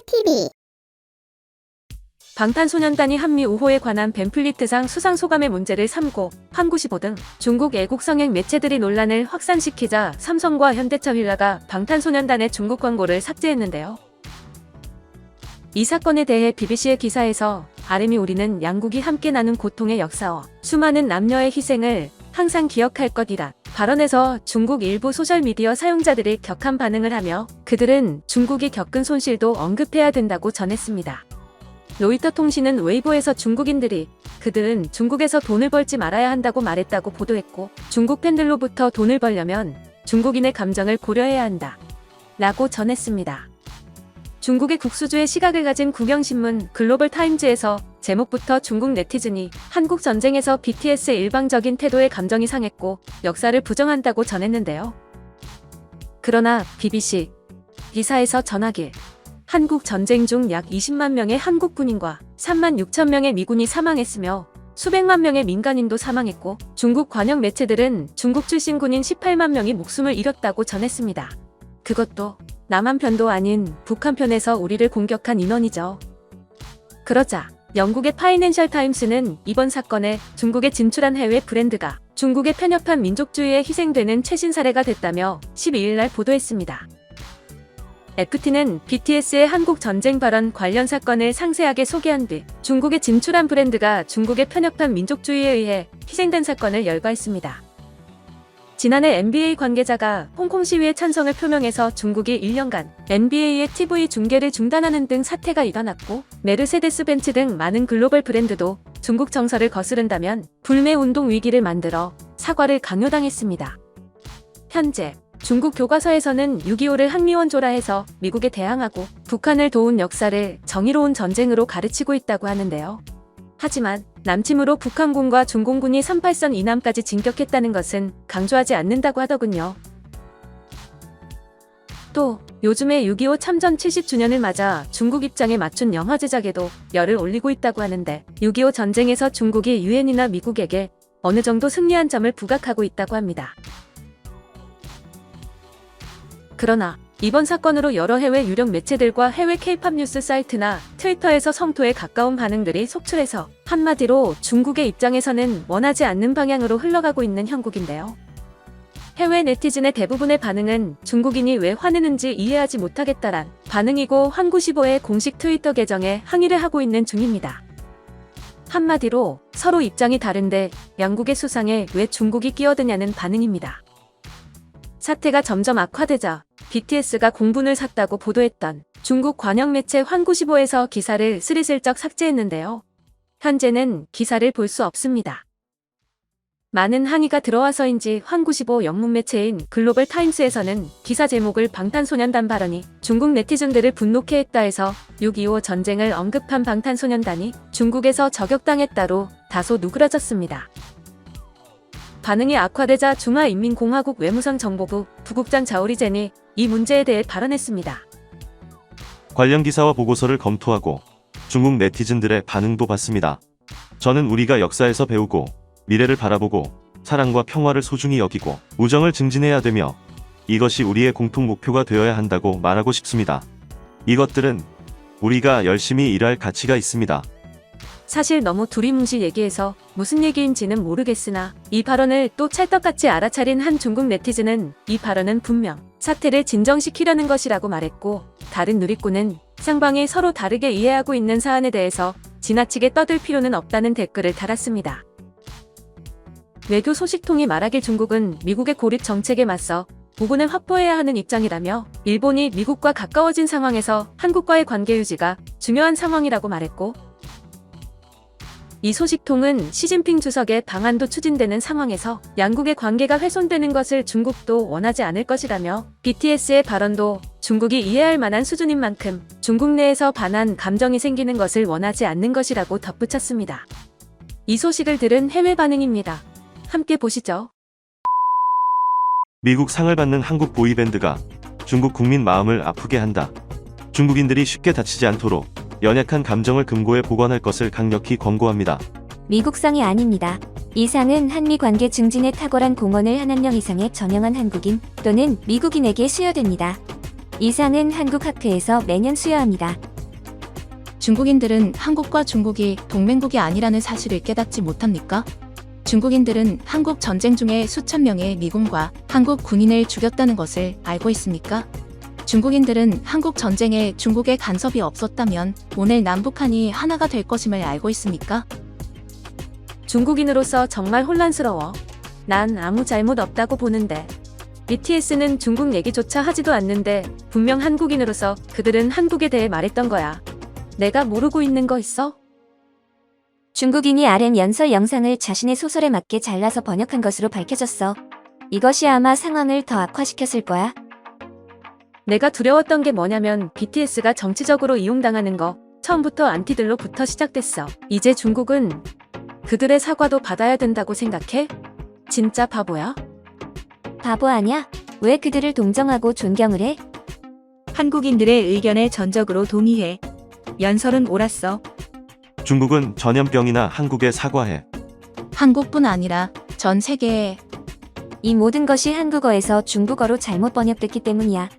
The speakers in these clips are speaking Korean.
TV 방탄소년단이 한미 우호에 관한 뱀플리트상 수상 소감의 문제를 삼고 한국15 등 중국 애국 성향 매체들이 논란을 확산시키자 삼성과 현대차 휠라가 방탄소년단의 중국 광고를 삭제했는데요. 이 사건에 대해 BBC의 기사에서 RM이 우리는 양국이 함께 나눈 고통의 역사와 수많은 남녀의 희생을 항상 기억할 것이라 발언에서 중국 일부 소셜미디어 사용자들이 격한 반응을 하며 그들은 중국이 겪은 손실도 언급해야 된다고 전했습니다. 로이터 통신은 웨이보에서 중국인들이 그들은 중국에서 돈을 벌지 말아야 한다고 말했다고 보도했고, 중국 팬들로부터 돈을 벌려면 중국인의 감정을 고려해야 한다 라고 전했습니다. 중국의 국수주의 시각을 가진 국영신문 글로벌 타임즈에서 제목부터 중국 네티즌이 한국 전쟁에서 BTS의 일방적인 태도에 감정이 상했고 역사를 부정한다고 전했는데요. 그러나 BBC 기사에서 전하길 한국 전쟁 중 약 20만 명의 한국 군인과 3만 6천 명의 미군이 사망했으며 수백만 명의 민간인도 사망했고, 중국 관영 매체들은 중국 출신 군인 18만 명이 목숨을 잃었다고 전했습니다. 그것도 남한 편도 아닌 북한 편에서 우리를 공격한 인원이죠. 그러자 영국의 파이낸셜 타임스는 이번 사건에 중국에 진출한 해외 브랜드가 중국에 편협한 민족주의에 희생되는 최신 사례가 됐다며 12일 날 보도했습니다. FT는 BTS의 한국 전쟁 발언 관련 사건을 상세하게 소개한 뒤 중국에 진출한 브랜드가 중국의 편협한 민족주의에 의해 희생된 사건을 열거했습니다. 지난해 NBA 관계자가 홍콩 시위에 찬성을 표명해서 중국이 1년간 NBA의 TV 중계를 중단하는 등 사태가 일어났고, 메르세데스 벤츠 등 많은 글로벌 브랜드도 중국 정서를 거스른다면 불매 운동 위기를 만들어 사과를 강요당했습니다. 현재 중국 교과서에서는 6.25를 한미원조라 해서 미국에 대항하고 북한을 도운 역사를 정의로운 전쟁으로 가르치고 있다고 하는데요. 하지만 남침으로 북한군과 중공군이 38선 이남까지 진격했다는 것은 강조하지 않는다고 하더군요. 또 요즘에 6.25 참전 70주년을 맞아 중국 입장에 맞춘 영화 제작에도 열을 올리고 있다고 하는데, 6.25 전쟁에서 중국이 유엔이나 미국에게 어느 정도 승리한 점을 부각하고 있다고 합니다. 그러나 이번 사건으로 여러 해외 유력 매체들과 해외 K-팝 뉴스 사이트나 트위터에서 성토에 가까운 반응들이 속출해서 한마디로 중국의 입장에서는 원하지 않는 방향으로 흘러가고 있는 형국인데요. 해외 네티즌의 대부분의 반응은 중국인이 왜 화내는지 이해하지 못하겠다란 반응이고, 한국15의 공식 트위터 계정에 항의를 하고 있는 중입니다. 한마디로 서로 입장이 다른데 양국의 수상에 왜 중국이 끼어드냐는 반응입니다. 사태가 점점 악화되자 BTS가 공분을 샀다고 보도했던 중국 관영 매체 환구15에서 기사를 스리슬쩍 삭제했는데요. 현재는 기사를 볼 수 없습니다. 많은 항의가 들어와서인지 환구15 영문 매체인 글로벌 타임스에서는 기사 제목을 방탄소년단 발언이 중국 네티즌들을 분노케 했다 해서 6.25 전쟁을 언급한 방탄소년단이 중국에서 저격당했다로 다소 누그러졌습니다. 반응이 악화되자 중화인민공화국 외무성 정보부 부국장 자오리젠이 이 문제에 대해 발언했습니다. 관련 기사와 보고서를 검토하고 중국 네티즌들의 반응도 봤습니다. 저는 우리가 역사에서 배우고 미래를 바라보고 사랑과 평화를 소중히 여기고 우정을 증진해야 되며 이것이 우리의 공통 목표가 되어야 한다고 말하고 싶습니다. 이것들은 우리가 열심히 일할 가치가 있습니다. 사실 너무 두리뭉실 얘기해서 무슨 얘기인지는 모르겠으나 이 발언을 또 찰떡같이 알아차린 한 중국 네티즌은 이 발언은 분명 사태를 진정시키려는 것이라고 말했고, 다른 누리꾼은 상방이 서로 다르게 이해하고 있는 사안에 대해서 지나치게 떠들 필요는 없다는 댓글을 달았습니다. 외교 소식통이 말하길 중국은 미국의 고립 정책에 맞서 부분을 확보해야 하는 입장이라며, 일본이 미국과 가까워진 상황에서 한국과의 관계 유지가 중요한 상황이라고 말했고, 이 소식통은 시진핑 주석의 방한도 추진되는 상황에서 양국의 관계가 훼손되는 것을 중국도 원하지 않을 것이라며, BTS의 발언도 중국이 이해할 만한 수준인 만큼 중국 내에서 반한 감정이 생기는 것을 원하지 않는 것이라고 덧붙였습니다. 이 소식을 들은 해외 반응입니다. 함께 보시죠. 미국 상을 받는 한국 보이밴드가 중국 국민 마음을 아프게 한다. 중국인들이 쉽게 다치지 않도록 연약한 감정을 금고에 보관할 것을 강력히 권고합니다. 미국상이 아닙니다. 이 상은 한미 관계 증진에 탁월한 공헌을 한 한 명 이상의 저명한 한국인 또는 미국인에게 수여됩니다. 이 상은 한국학회에서 매년 수여합니다. 중국인들은 한국과 중국이 동맹국이 아니라는 사실을 깨닫지 못합니까? 중국인들은 한국 전쟁 중에 수천 명의 미군과 한국 군인을 죽였다는 것을 알고 있습니까? 중국인들은 한국 전쟁에 중국의 간섭이 없었다면 오늘 남북한이 하나가 될 것임을 알고 있습니까? 중국인으로서 정말 혼란스러워. 난 아무 잘못 없다고 보는데. BTS는 중국 얘기조차 하지도 않는데 분명 한국인으로서 그들은 한국에 대해 말했던 거야. 내가 모르고 있는 거 있어? 중국인이 RM 연설 영상을 자신의 소설에 맞게 잘라서 번역한 것으로 밝혀졌어. 이것이 아마 상황을 더 악화시켰을 거야. 내가 두려웠던 게 뭐냐면 BTS가 정치적으로 이용당하는 거. 처음부터 안티들로부터 시작됐어. 이제 중국은 그들의 사과도 받아야 된다고 생각해? 진짜 바보야? 바보 아냐? 왜 그들을 동정하고 존경을 해? 한국인들의 의견에 전적으로 동의해. 연설은 옳았어. 중국은 전염병이나 한국에 사과해. 한국뿐 아니라 전 세계에 이 모든 것이 한국어에서 중국어로 잘못 번역됐기 때문이야.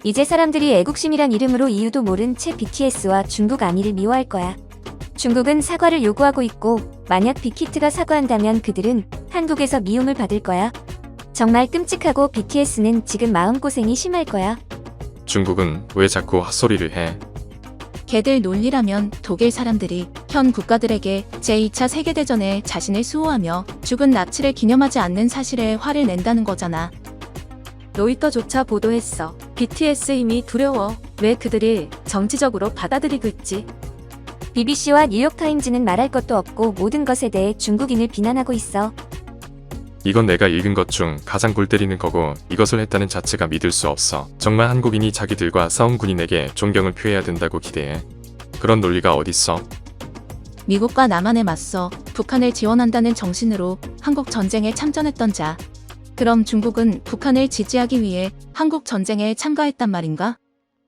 이제 사람들이 애국심이란 이름으로 이유도 모른 채 BTS와 중국 아미를 미워할 거야. 중국은 사과를 요구하고 있고 만약 빅히트가 사과한다면 그들은 한국에서 미움을 받을 거야. 정말 끔찍하고 BTS는 지금 마음고생이 심할 거야. 중국은 왜 자꾸 헛소리를 해? 걔들 논리라면 독일 사람들이 현 국가들에게 제2차 세계대전에 자신을 수호하며 죽은 나치를 기념하지 않는 사실에 화를 낸다는 거잖아. 로이터조차 보도했어. BTS 힘이 두려워. 왜 그들이 정치적으로 받아들이고 있지? BBC와 뉴욕타임즈는 말할 것도 없고 모든 것에 대해 중국인을 비난하고 있어. 이건 내가 읽은 것 중 가장 골 때리는 거고 이것을 했다는 자체가 믿을 수 없어. 정말 한국인이 자기들과 싸운 군인에게 존경을 표해야 된다고 기대해. 그런 논리가 어딨어? 미국과 남한에 맞서 북한을 지원한다는 정신으로 한국 전쟁에 참전했던 자. 그럼 중국은 북한을 지지하기 위해 한국 전쟁에 참가했단 말인가?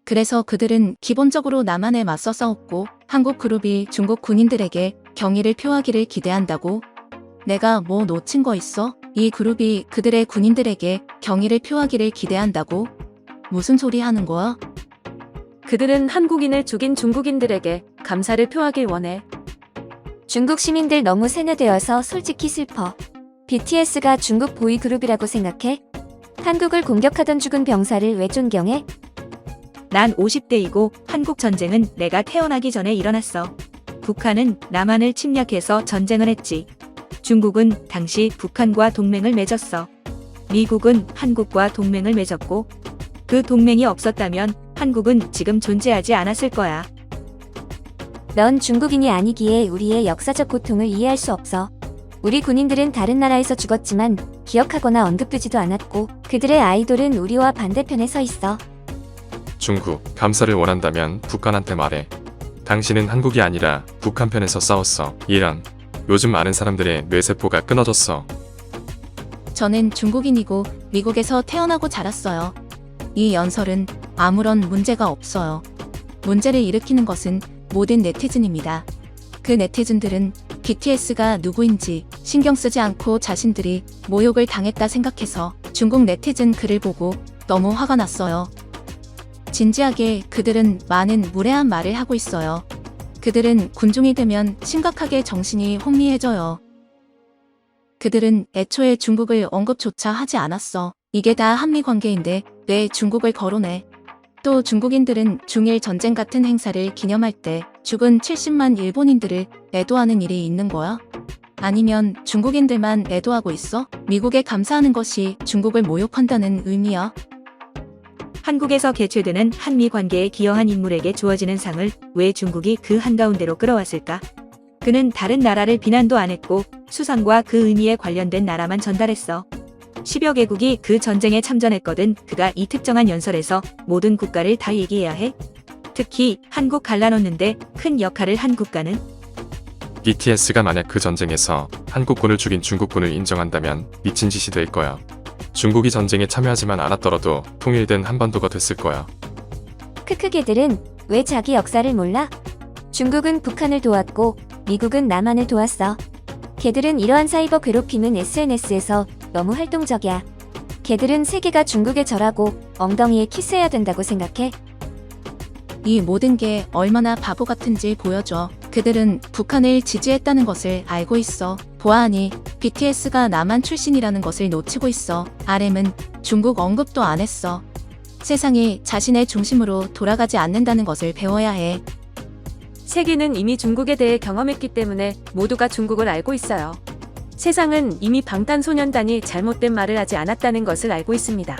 그래서 그들은 기본적으로 남한에 맞서 싸웠고 한국 그룹이 중국 군인들에게 경의를 표하기를 기대한다고? 내가 뭐 놓친 거 있어? 이 그룹이 그들의 군인들에게 경의를 표하기를 기대한다고? 무슨 소리 하는 거야? 그들은 한국인을 죽인 중국인들에게 감사를 표하길 원해. 중국 시민들 너무 세뇌되어서 솔직히 슬퍼. BTS가 중국 보이그룹이라고 생각해? 한국을 공격하던 죽은 병사를 왜 존경해? 난 50대이고 한국 전쟁은 내가 태어나기 전에 일어났어. 북한은 남한을 침략해서 전쟁을 했지. 중국은 당시 북한과 동맹을 맺었어. 미국은 한국과 동맹을 맺었고 그 동맹이 없었다면 한국은 지금 존재하지 않았을 거야. 넌 중국인이 아니기에 우리의 역사적 고통을 이해할 수 없어. 우리 군인들은 다른 나라에서 죽었지만 기억하거나 언급되지도 않았고 그들의 아이돌은 우리와 반대편에 서 있어. 중국, 감사를 원한다면 북한한테 말해. 당신은 한국이 아니라 북한 편에서 싸웠어. 이런. 요즘 많은 사람들의 뇌세포가 끊어졌어. 저는 중국인이고 미국에서 태어나고 자랐어요. 이 연설은 아무런 문제가 없어요. 문제를 일으키는 것은 모든 네티즌입니다. 그 네티즌들은 BTS가 누구인지 신경 쓰지 않고 자신들이 모욕을 당했다 생각해서 중국 네티즌 글을 보고 너무 화가 났어요. 진지하게 그들은 많은 무례한 말을 하고 있어요. 그들은 군중이 되면 심각하게 정신이 혼미해져요. 그들은 애초에 중국을 언급조차 하지 않았어. 이게 다 한미 관계인데 왜 중국을 거론해? 또 중국인들은 중일 전쟁 같은 행사를 기념할 때 죽은 70만 일본인들을 애도하는 일이 있는 거야? 아니면 중국인들만 애도하고 있어? 미국에 감사하는 것이 중국을 모욕한다는 의미야? 한국에서 개최되는 한미 관계에 기여한 인물에게 주어지는 상을 왜 중국이 그 한가운데로 끌어왔을까? 그는 다른 나라를 비난도 안 했고 수상과 그 의미에 관련된 나라만 전달했어. 10여 개국이 그 전쟁에 참전했거든. 그가 이 특정한 연설에서 모든 국가를 다 얘기해야 해? 특히 한국 갈라놓는데 큰 역할을 한 국가는? BTS가 만약 그 전쟁에서 한국군을 죽인 중국군을 인정한다면 미친 짓이 될 거야. 중국이 전쟁에 참여하지만 않았더라도 통일된 한반도가 됐을 거야. 크크 걔들은 왜 자기 역사를 몰라? 중국은 북한을 도왔고 미국은 남한을 도왔어. 걔들은 이러한 사이버 괴롭힘은 SNS에서 너무 활동적이야. 걔들은 세계가 중국에 절하고 엉덩이에 키스해야 된다고 생각해. 이 모든 게 얼마나 바보 같은지 보여줘. 그들은 북한을 지지했다는 것을 알고 있어. 보아하니 BTS가 남한 출신이라는 것을 놓치고 있어. RM은 중국 언급도 안 했어. 세상이 자신의 중심으로 돌아가지 않는다는 것을 배워야 해. 세계는 이미 중국에 대해 경험했기 때문에 모두가 중국을 알고 있어요. 세상은 이미 방탄소년단이 잘못된 말을 하지 않았다는 것을 알고 있습니다.